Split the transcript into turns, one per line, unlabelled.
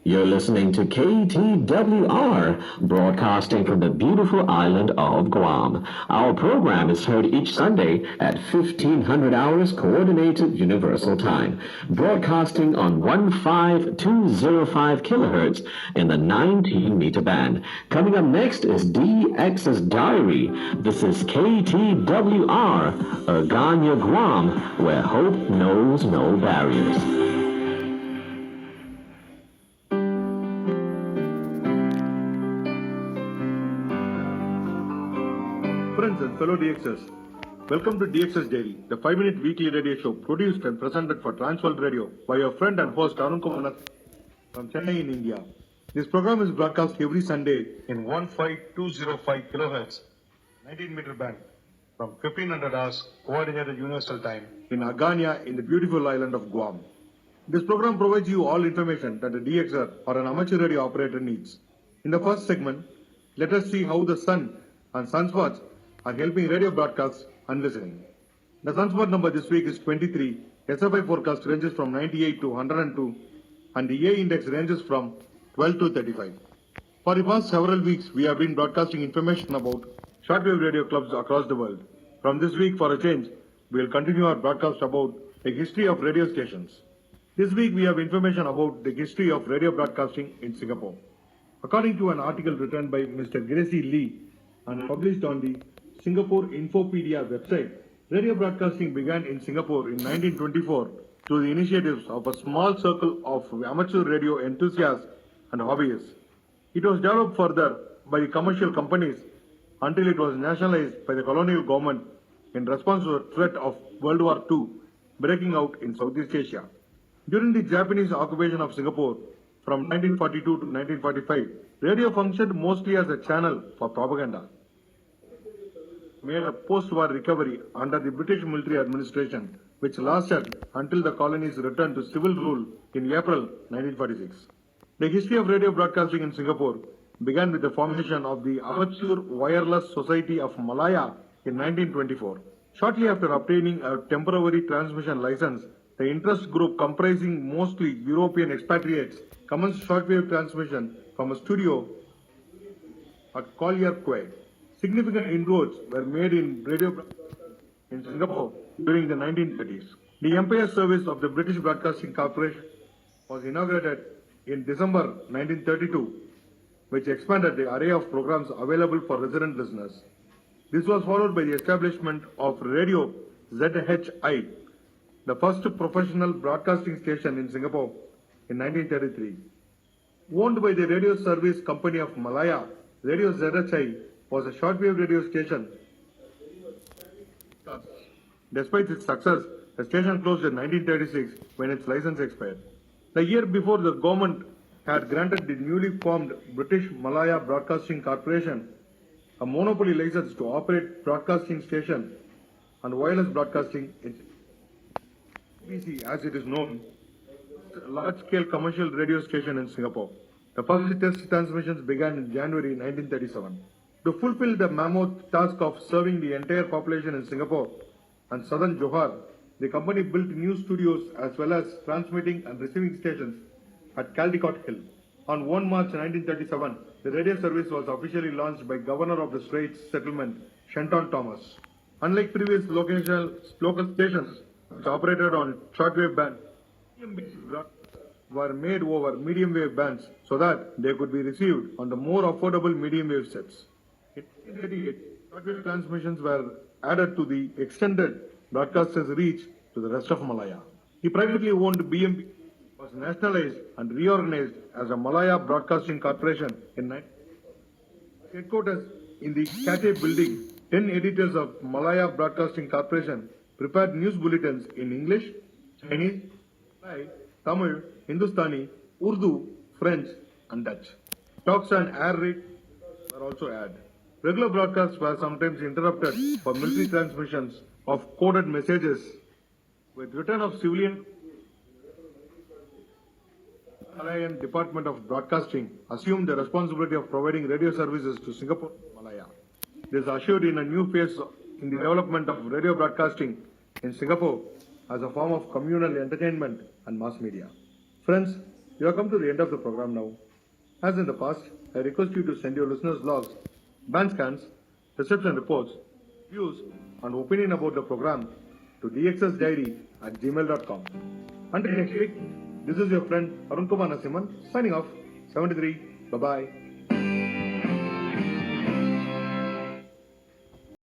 You're listening to KTWR, broadcasting from the beautiful island of Guam. Our program is heard each Sunday at 1500 hours Coordinated Universal Time, broadcasting on 15205 kilohertz in the 19-meter band. Coming up next is DXERS Diary. This is KTWR, Aganya Guam, where hope knows no barriers.
Friends and fellow DXers, welcome to DXERS Daily, the 5-minute weekly radio show produced and presented for Transworld Radio by your friend and host Shri.ARUNKUMAR from Chennai in India. This program is broadcast every Sunday in 15205 kHz, 19-meter band from 1500 hours Coordinated Universal Time in Aganya in the beautiful island of Guam. This program provides you all information that a DXer or an amateur radio operator needs. In the first segment, let us see how the sun and sunspots are helping radio broadcasts and listening. The sunspot number this week is 23, SFI forecast ranges from 98 to 102, and the A index ranges from 12 to 35. For the past several weeks, we have been broadcasting information about shortwave radio clubs across the world. From this week, for a change, we will continue our broadcast about the history of radio stations. This week, we have information about the history of radio broadcasting in Singapore. According to an article written by Mr. Gracie Lee and published on the Singapore Infopedia website, radio broadcasting began in Singapore in 1924 through the initiatives of a small circle of amateur radio enthusiasts and hobbyists. It was developed further by the commercial companies until it was nationalized by the colonial government in response to the threat of World War II breaking out in Southeast Asia. During the Japanese occupation of Singapore from 1942 to 1945, radio functioned mostly as a channel for propaganda. Made a post-war recovery under the British military administration, which lasted until the colonies returned to civil rule in April 1946. The history of radio broadcasting in Singapore began with the formation of the Amateur Wireless Society of Malaya in 1924. Shortly after obtaining a temporary transmission license, the interest group comprising mostly European expatriates commenced shortwave transmission from a studio at Collier Quay. Significant inroads were made in radio in Singapore during the 1930s. The Empire Service of the British Broadcasting Corporation was inaugurated in December 1932, which expanded the array of programs available for resident listeners. This was followed by the establishment of Radio ZHI, the first professional broadcasting station in Singapore in 1933. Owned by the Radio Service Company of Malaya, Radio ZHI was a shortwave radio station. Despite its success, the station closed in 1936 when its license expired. The year before, the government had granted the newly formed British Malaya Broadcasting Corporation a monopoly license to operate broadcasting station and wireless broadcasting in BBC, as it is known, a large-scale commercial radio station in Singapore. The first test transmissions began in January 1937. To fulfill the mammoth task of serving the entire population in Singapore and southern Johor, the company built new studios as well as transmitting and receiving stations at Caldecott Hill. On 1 March 1937, the radio service was officially launched by Governor of the Straits Settlement, Shenton Thomas. Unlike previous local stations which operated on shortwave bands, were made over medium wave bands so that they could be received on the more affordable medium wave sets. In 1938, shortwave transmissions were added to the extended broadcaster's reach to the rest of Malaya. The privately owned BMP was nationalized and reorganized as a Malaya Broadcasting Corporation in 19. Headquarters in the Cathay building, 10 editors of Malaya Broadcasting Corporation prepared news bulletins in English, Chinese, Thai, Tamil, Hindustani, Urdu, French, and Dutch. Talks and air raid were also added. Regular broadcasts were sometimes interrupted for military transmissions of coded messages. With return of civilian, Malayan Department of Broadcasting assumed the responsibility of providing radio services to Singapore and Malaya. This ushered in a new phase in the development of radio broadcasting in Singapore as a form of communal entertainment and mass media. Friends, You have come to the end of the program now. As in the past, I request you to send your listeners' logs, band scans, reception reports, views, and opinion about the program to dxsdiary@gmail.com. Until next week, this is your friend Arunkumar signing off. 73. Bye-bye.